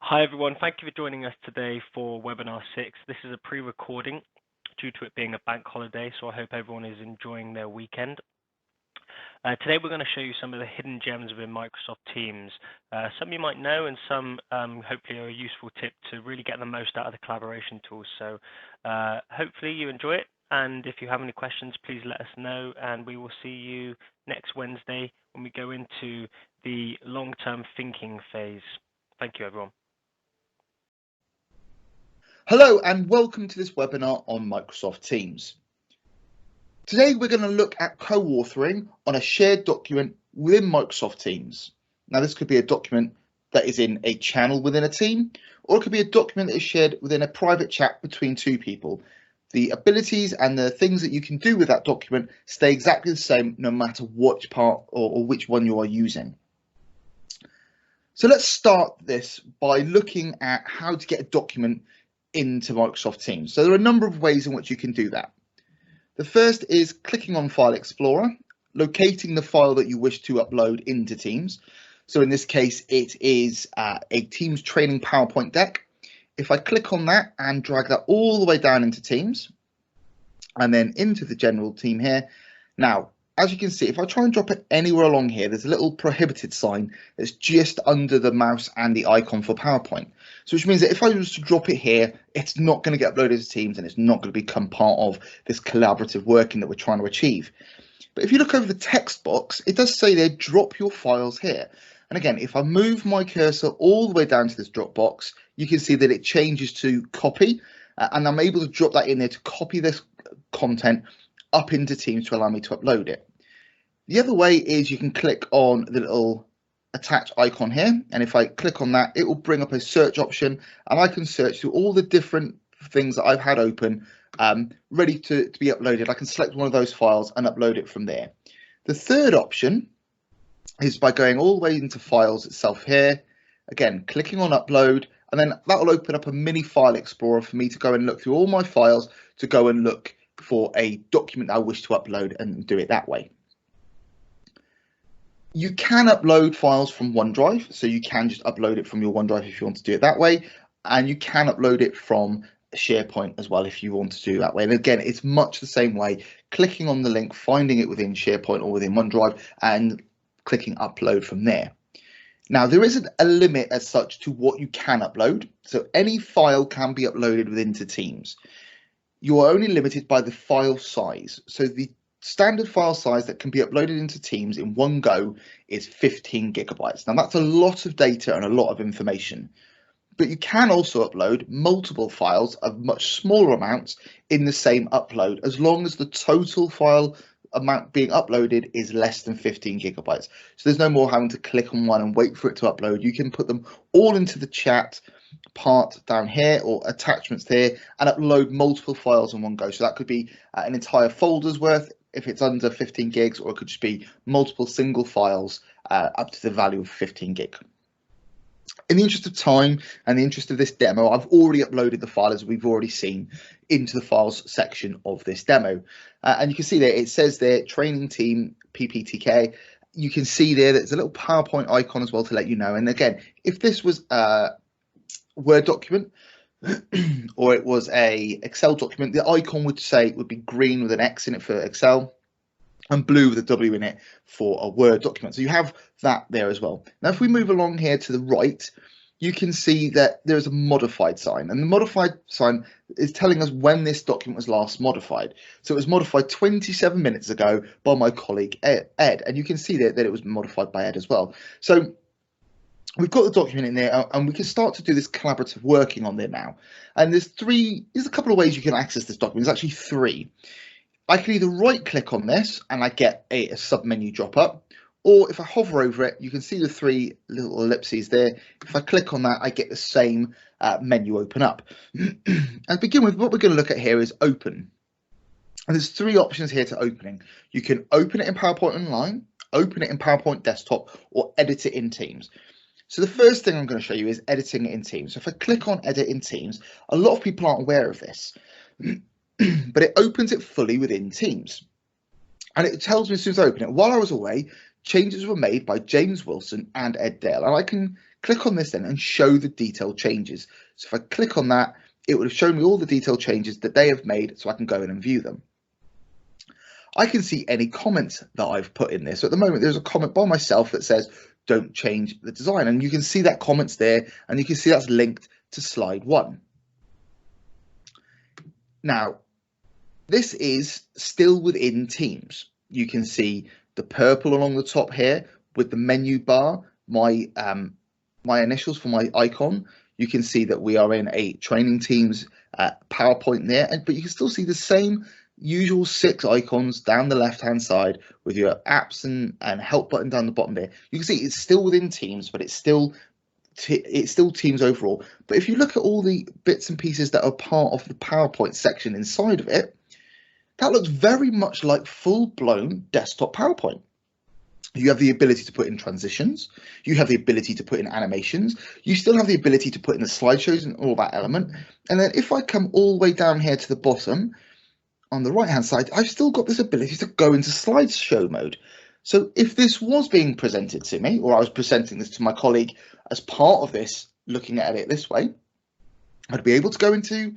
Hi everyone, thank you for joining us today for webinar 6. This is a pre-recording due to it being a bank holiday, so I hope everyone is enjoying their weekend. Today we're going to show you some of the hidden gems within Microsoft Teams. Some you might know and some hopefully are a useful tip to really get the most out of the collaboration tools. So hopefully you enjoy it, and if you have any questions please let us know, and we will see you next Wednesday when we go into the long-term thinking phase. Thank you everyone. Hello and welcome to this webinar on Microsoft Teams. Today we're going to look at co-authoring on a shared document within Microsoft Teams. Now this could be a document that is in a channel within a team, or it could be a document that is shared within a private chat between two people. The abilities and the things that you can do with that document stay exactly the same no matter which part or which one you are using. So let's start this by looking at how to get a document into Microsoft Teams. So there are a number of ways in which you can do that. The first is clicking on File Explorer, locating the file that you wish to upload into Teams. So in this case, it is a Teams training PowerPoint deck. If I click on that and drag that all the way down into Teams and then into the general team here. Now, as you can see, if I try and drop it anywhere along here, there's a little prohibited sign that's just under the mouse and the icon for PowerPoint. So which means that if I was to drop it here, it's not going to get uploaded to Teams and it's not going to become part of this collaborative working that we're trying to achieve. But if you look over the text box, it does say there, drop your files here. And again, if I move my cursor all the way down to this drop box, you can see that it changes to copy, and I'm able to drop that in there to copy this content up into Teams to allow me to upload it. The other way is you can click on the little attach icon here, and if I click on that, it will bring up a search option, and I can search through all the different things that I've had open ready to be uploaded. I can select one of those files and upload it from there. The third option is by going all the way into files itself here, again clicking on upload, and then that will open up a mini file explorer for me to go and look through all my files to go and look for a document that I wish to upload and do it that way. You can upload files from OneDrive, so you can just upload it from your OneDrive if you want to do it that way, and you can upload it from SharePoint as well if you want to do it that way. And again, it's much the same way, clicking on the link, finding it within SharePoint or within OneDrive, and clicking upload from there. Now, there isn't a limit as such to what you can upload, so any file can be uploaded within Teams. You are only limited by the file size, so the standard file size that can be uploaded into Teams in one go is 15 gigabytes. Now that's a lot of data and a lot of information, but you can also upload multiple files of much smaller amounts in the same upload, as long as the total file amount being uploaded is less than 15 gigabytes. So there's no more having to click on one and wait for it to upload. You can put them all into the chat part down here or attachments there and upload multiple files in one go. So that could be an entire folder's worth if it's under 15 gigs, or it could just be multiple single files up to the value of 15 gig. In the interest of time and the interest of this demo, I've already uploaded the file, as we've already seen, into the files section of this demo. And you can see there, it says there, training team PPTK. You can see there, there's a little PowerPoint icon as well to let you know. And again, if this was a Word document or it was a Excel document, the icon would be green with an X in it for Excel and blue with a W in it for a Word document. So you have that there as well. Now, if we move along here to the right, you can see that there's a modified sign, and the modified sign is telling us when this document was last modified. So it was modified 27 minutes ago by my colleague Ed, and you can see that it was modified by Ed as well. So we've got the document in there, and we can start to do this collaborative working on there now. And there's a couple of ways you can access this document. There's actually three. I can either right click on this and I get a sub-menu drop up, or if I hover over it, you can see the three little ellipses there. If I click on that, I get the same menu open up. And to begin with, what we're going to look at here is open. And there's three options here to opening. You can open it in PowerPoint Online, open it in PowerPoint Desktop, or edit it in Teams. So the first thing I'm going to show you is editing it in Teams. So if I click on edit in Teams, a lot of people aren't aware of this, but it opens it fully within Teams. And it tells me as soon as I open it, while I was away, changes were made by James Wilson and Ed Dale. And I can click on this then and show the detailed changes. So if I click on that, it would have shown me all the detailed changes that they have made, so I can go in and view them. I can see any comments that I've put in there. So at the moment, there's a comment by myself that says, don't change the design. And you can see that comment's there, and you can see that's linked to slide 1. Now, this is still within Teams. You can see the purple along the top here with the menu bar, my initials for my icon. You can see that we are in a training Teams PowerPoint there, but you can still see the same usual 6 icons down the left hand side with your apps and help button down the bottom there. You can see it's still within Teams, but it's still Teams overall. But if you look at all the bits and pieces that are part of the PowerPoint section inside of it, that looks very much like full-blown desktop PowerPoint. You have the ability to put in transitions. You have the ability to put in animations. You still have the ability to put in the slideshows and all that element. And then if I come all the way down here to the bottom, on the right hand side, I've still got this ability to go into slideshow mode. So if this was being presented to me, or I was presenting this to my colleague as part of this, looking at it this way, I'd be able to go into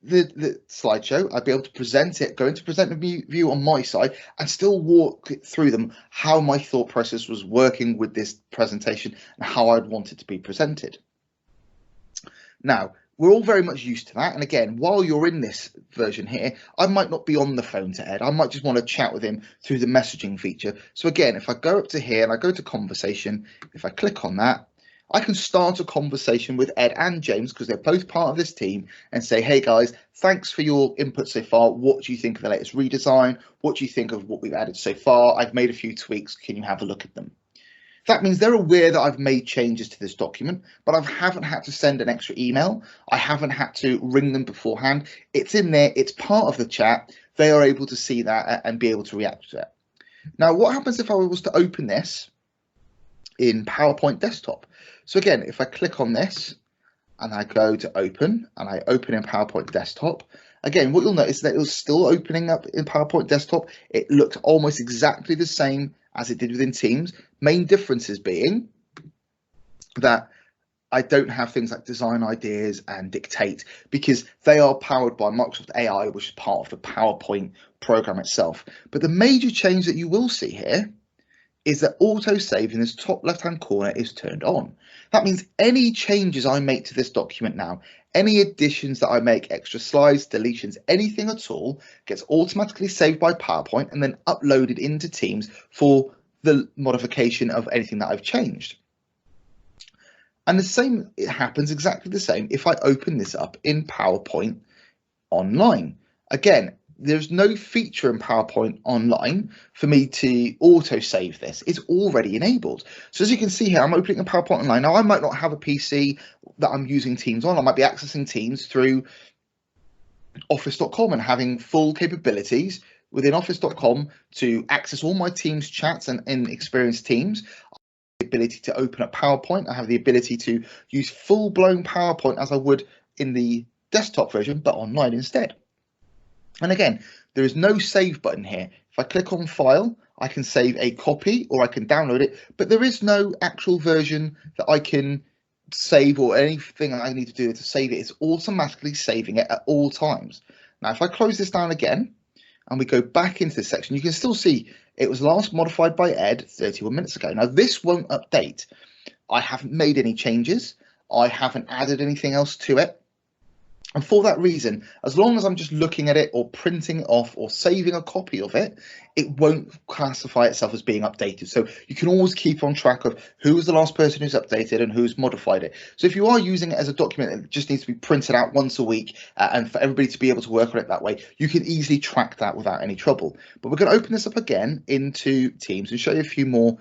the slideshow. I'd be able to present it, go into present view on my side, and still walk through them how my thought process was working with this presentation and how I'd want it to be presented. Now, we're all very much used to that. And again, while you're in this version here, I might not be on the phone to Ed. I might just want to chat with him through the messaging feature. So again, if I go up to here and I go to conversation, if I click on that, I can start a conversation with Ed and James because they're both part of this team and say, hey guys, thanks for your input so far. What do you think of the latest redesign? What do you think of what we've added so far? I've made a few tweaks. Can you have a look at them? That means they're aware that I've made changes to this document, but I haven't had to send an extra email. I haven't had to ring them beforehand. It's in there. It's part of the chat. They are able to see that and be able to react to it. Now, what happens if I was to open this in PowerPoint Desktop? So again, if I click on this and I go to open and I open in PowerPoint Desktop, again, what you'll notice is that it was still opening up in PowerPoint Desktop. It looked almost exactly the same as it did within Teams. Main differences being that I don't have things like design ideas and dictate because they are powered by Microsoft AI, which is part of the PowerPoint program itself. But the major change that you will see here is that autosave in this top left-hand corner is turned on. That means any changes I make to this document now, any additions that I make, extra slides, deletions, anything at all, gets automatically saved by PowerPoint and then uploaded into Teams for the modification of anything that I've changed. And the same, it happens exactly the same if I open this up in PowerPoint Online. Again, there's no feature in PowerPoint Online for me to auto-save this. It's already enabled. So as you can see here, I'm opening a PowerPoint Online. Now, I might not have a PC that I'm using Teams on. I might be accessing Teams through Office.com and having full capabilities within Office.com to access all my Teams chats and experience Teams. I have the ability to open up PowerPoint. I have the ability to use full-blown PowerPoint as I would in the desktop version, but online instead. And again, there is no save button here. If I click on File, I can save a copy or I can download it, but there is no actual version that I can save or anything I need to do to save it. It's automatically saving it at all times. Now, if I close this down again and we go back into this section, you can still see it was last modified by Ed 31 minutes ago. Now, this won't update. I haven't made any changes. I haven't added anything else to it. And for that reason, as long as I'm just looking at it or printing it off or saving a copy of it, it won't classify itself as being updated. So you can always keep on track of who was the last person who's updated and who's modified it. So if you are using it as a document that just needs to be printed out once a week and for everybody to be able to work on it that way, you can easily track that without any trouble. But we're going to open this up again into Teams and show you a few more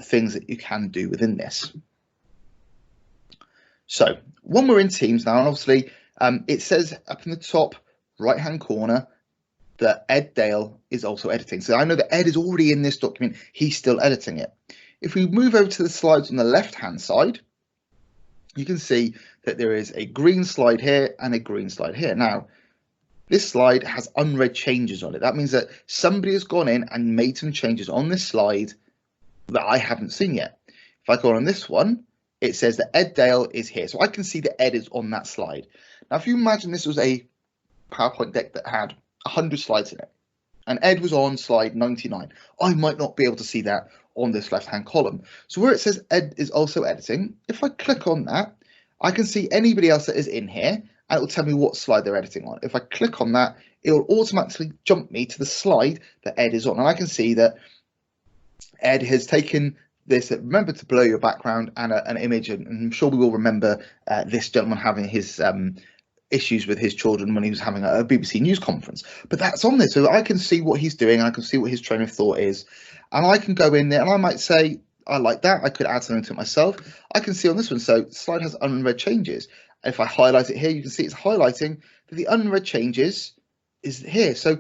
things that you can do within this. So when we're in Teams now, and obviously, it says up in the top right hand corner that Ed Dale is also editing. So I know that Ed is already in this document. He's still editing it. If we move over to the slides on the left hand side, you can see that there is a green slide here and a green slide here. Now, this slide has unread changes on it. That means that somebody has gone in and made some changes on this slide that I haven't seen yet. If I go on this one, it says that Ed Dale is here. So I can see that Ed is on that slide. Now, if you imagine this was a PowerPoint deck that had 100 slides in it, and Ed was on slide 99, I might not be able to see that on this left-hand column. So where it says Ed is also editing, if I click on that, I can see anybody else that is in here, and it will tell me what slide they're editing on. If I click on that, it will automatically jump me to the slide that Ed is on, and I can see that Ed has taken this, remember to blur your background, and an image, and I'm sure we will remember this gentleman having his issues with his children when he was having a BBC News conference. But that's on there, so I can see what he's doing, and I can see what his train of thought is, and I can go in there, and I might say, I like that, I could add something to it myself. I can see on this one, so the slide has unread changes. If I highlight it here, you can see it's highlighting that the unread changes is here. So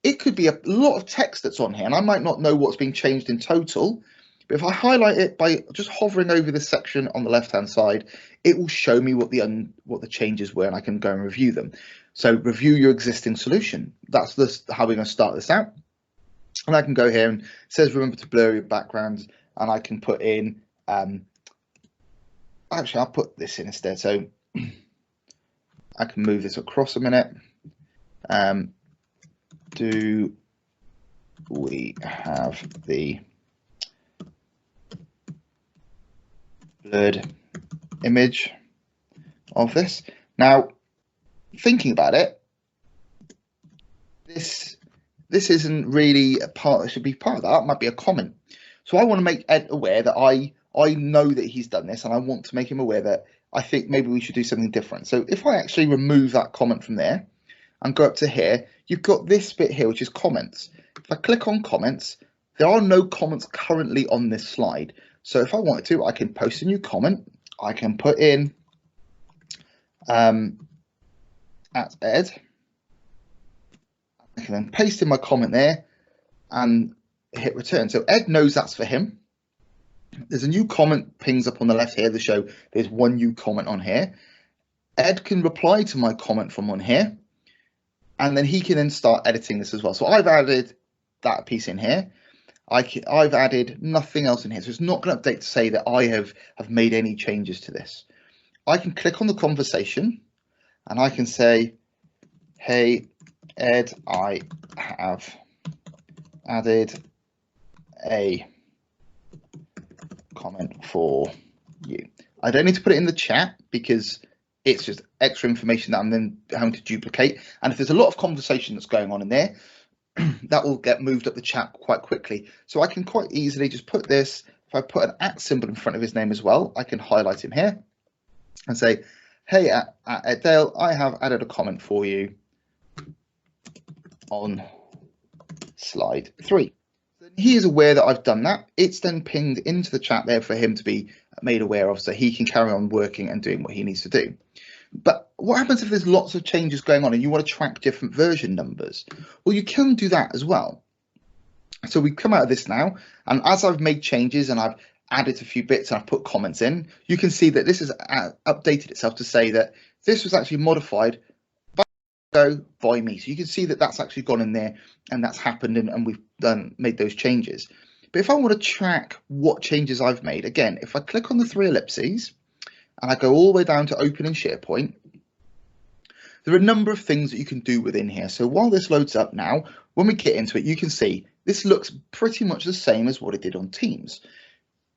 it could be a lot of text that's on here, and I might not know what's being changed in total, but if I highlight it by just hovering over this section on the left-hand side, it will show me what the changes were, and I can go and review them. So review your existing solution. That's how we're going to start this out. And I can go here, and it says remember to blur your backgrounds, and I can put in, actually I'll put this in instead, so I can move this across a minute. Do we have the blurred image of this? Now, thinking about it, this isn't really a part. It should be part of that. It might be a comment. So I want to make Ed aware that I know that he's done this, and I want to make him aware that I think maybe we should do something different. So if I actually remove that comment from there and go up to here, you've got this bit here, which is comments. If I click on comments, there are no comments currently on this slide. So if I wanted to, I can post a new comment. I can put in at Ed. I can then paste in my comment there and hit return. So Ed knows that's for him. There's a new comment pings up on the left here to show there's one new comment on here. Ed can reply to my comment from on here, and then he can then start editing this as well. So I've added that piece in here. I've added nothing else in here, so it's not going to update to say that I have made any changes to this. I can click on the conversation, and I can say, hey Ed, I have added a comment for you. I don't need to put it in the chat because it's just extra information that I'm then having to duplicate. And if there's a lot of conversation that's going on in there, that will get moved up the chat quite quickly. So I can quite easily just put this, if I put an @ symbol in front of his name as well, I can highlight him here and say, hey, at Dale, I have added a comment for you on slide 3. He is aware that I've done that. It's then pinged into the chat there for him to be made aware of, so he can carry on working and doing what he needs to do. But what happens if there's lots of changes going on and you want to track different version numbers? Well, you can do that as well. So we come out of this now, and as I've made changes and I've added a few bits and I've put comments in, you can see that this has updated itself to say that this was actually modified by me. So you can see that that's actually gone in there and that's happened, and we've made those changes. But if I want to track what changes I've made, again, if I click on the 3 ellipses and I go all the way down to open in SharePoint, there are a number of things that you can do within here. So while this loads up now, when we get into it, you can see this looks pretty much the same as what it did on Teams.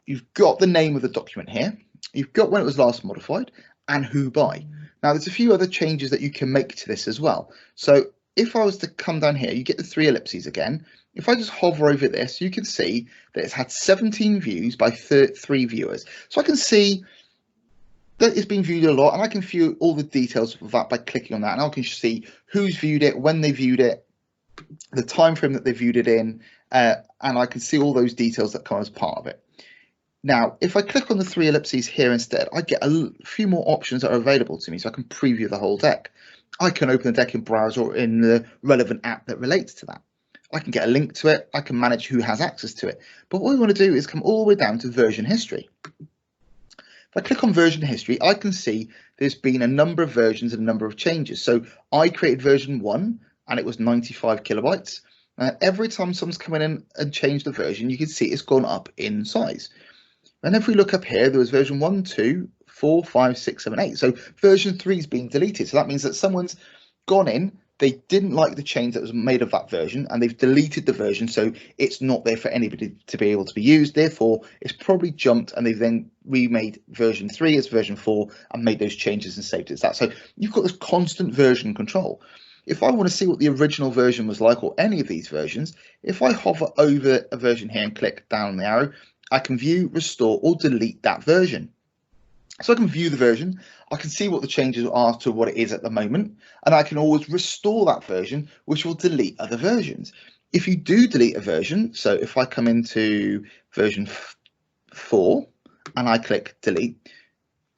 You've got the name of the document here, you've got when it was last modified, and who by. Now there's a few other changes that you can make to this as well. So if I was to come down here, you get the 3 ellipses again. If I just hover over this, you can see that it's had 17 views by 3 viewers. So I can see that it's been viewed a lot, and I can view all the details of that by clicking on that, and I can see who's viewed it, when they viewed it, the time frame that they viewed it in, and I can see all those details that come as part of it. Now, if I click on the 3 ellipses here instead, I get a few more options that are available to me, so I can preview the whole deck. I can open the deck in browser or in the relevant app that relates to that. I can get a link to it. I can manage who has access to it. But what we want to do is come all the way down to version history. If I click on version history, I can see there's been a number of versions and a number of changes. So I created version 1 and it was 95 kilobytes. Every time someone's come in and changed the version, you can see it's gone up in size. And if we look up here, there was version 1, 2, 4, 5, 6, 7, 8. So version 3 is being deleted. So that means that someone's gone in, they didn't like the change that was made of that version, and they've deleted the version, so it's not there for anybody to be able to be used. Therefore, it's probably jumped, and they've then remade version 3 as version 4 and made those changes and saved it as that. So you've got this constant version control. If I want to see what the original version was like, or any of these versions, if I hover over a version here and click down on the arrow, I can view, restore, or delete that version. So I can view the version, I can see what the changes are to what it is at the moment, and I can always restore that version, which will delete other versions. If you do delete a version, so if I come into version 4 and I click delete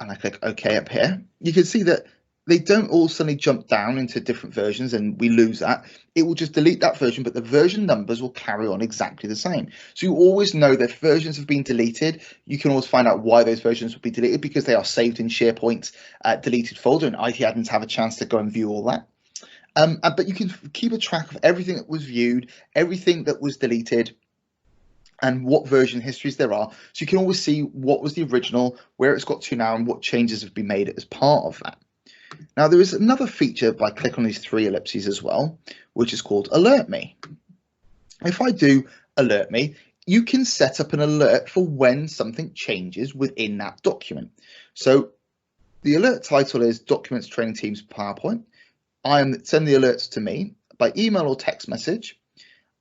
and I click OK up here, you can see that they don't all suddenly jump down into different versions and we lose that. It will just delete that version, but the version numbers will carry on exactly the same. So you always know that if versions have been deleted, you can always find out why those versions will be deleted, because they are saved in SharePoint deleted folder, and IT admins have a chance to go and view all that. But you can keep a track of everything that was viewed, everything that was deleted, and what version histories there are. So you can always see what was the original, where it's got to now, and what changes have been made as part of that. Now, there is another feature by clicking on these 3 ellipses as well, which is called Alert Me. If I do Alert Me, you can set up an alert for when something changes within that document. So the alert title is Documents Training Teams PowerPoint. Send the alerts to me by email or text message.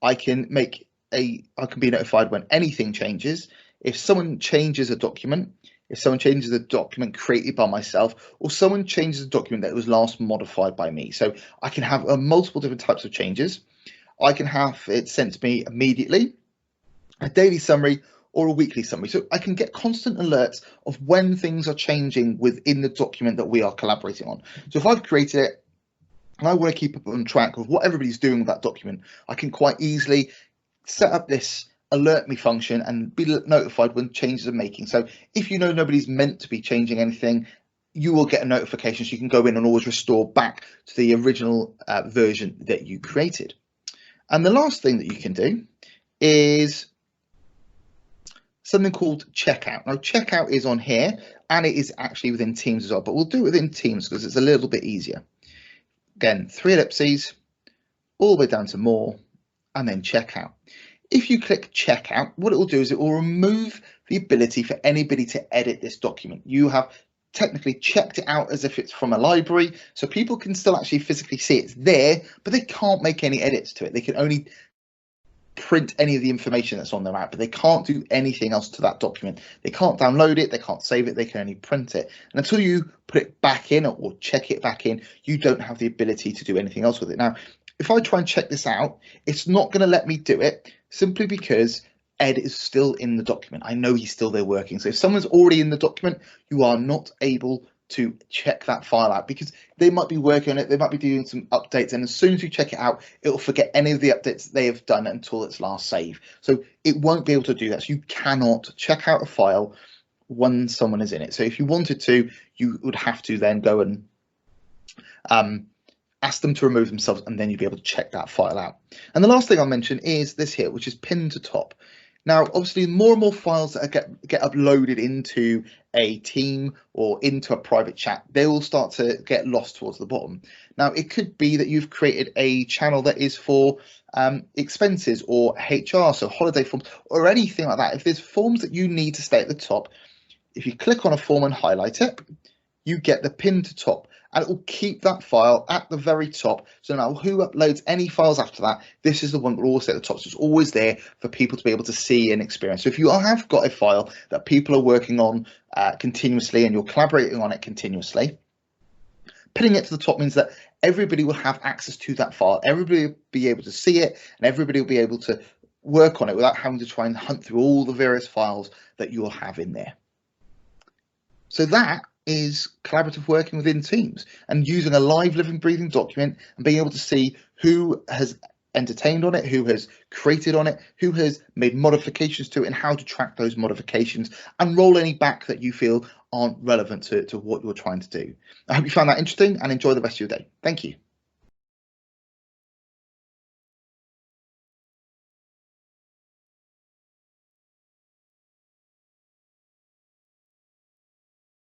I can be notified when anything changes. If someone changes a document, if someone changes a document created by myself, or someone changes a document that was last modified by me. So I can have multiple different types of changes. I can have it sent to me immediately, a daily summary, or a weekly summary. So I can get constant alerts of when things are changing within the document that we are collaborating on. So if I've created it and I want to keep up on track of what everybody's doing with that document, I can quite easily set up this alert me function and be notified when changes are making. So if you know nobody's meant to be changing anything, you will get a notification, so you can go in and always restore back to the original version that you created. And the last thing that you can do is something called checkout. Now, checkout is on here, and it is actually within Teams as well, but we'll do it within Teams because it's a little bit easier. Again, 3 ellipses, all the way down to more, and then checkout. If you click checkout, what it will do is it will remove the ability for anybody to edit this document. You have technically checked it out as if it's from a library, so people can still actually physically see it's there, but they can't make any edits to it. They can only print any of the information that's on their app, but they can't do anything else to that document. They can't download it, they can't save it, they can only print it. And until you put it back in or check it back in, you don't have the ability to do anything else with it. Now, if I try and check this out, it's not going to let me do it, simply because Ed is still in the document. I know he's still there working. So if someone's already in the document, you are not able to check that file out, because they might be working on it, they might be doing some updates, and as soon as you check it out, it'll forget any of the updates they have done until its last save. So it won't be able to do that. So you cannot check out a file when someone is in it. So if you wanted to, you would have to then go and ask them to remove themselves, and then you'll be able to check that file out. And the last thing I'll mention is this here, which is pinned to top. Now, obviously, more and more files that get uploaded into a team or into a private chat, they will start to get lost towards the bottom. Now, it could be that you've created a channel that is for expenses or HR, so holiday forms or anything like that. If there's forms that you need to stay at the top, if you click on a form and highlight it, you get the pin to top, and it will keep that file at the very top. So now who uploads any files after that, this is the one that will always stay at the top. So it's always there for people to be able to see and experience. So if you have got a file that people are working on continuously and you're collaborating on it continuously, pinning it to the top means that everybody will have access to that file. Everybody will be able to see it, and everybody will be able to work on it without having to try and hunt through all the various files that you'll have in there. So that is collaborative working within Teams, and using a live, living, breathing document and being able to see who has entertained on it, who has created on it, who has made modifications to it, and how to track those modifications and roll any back that you feel aren't relevant to what you're trying to do. I hope you found that interesting and enjoy the rest of your day. Thank you.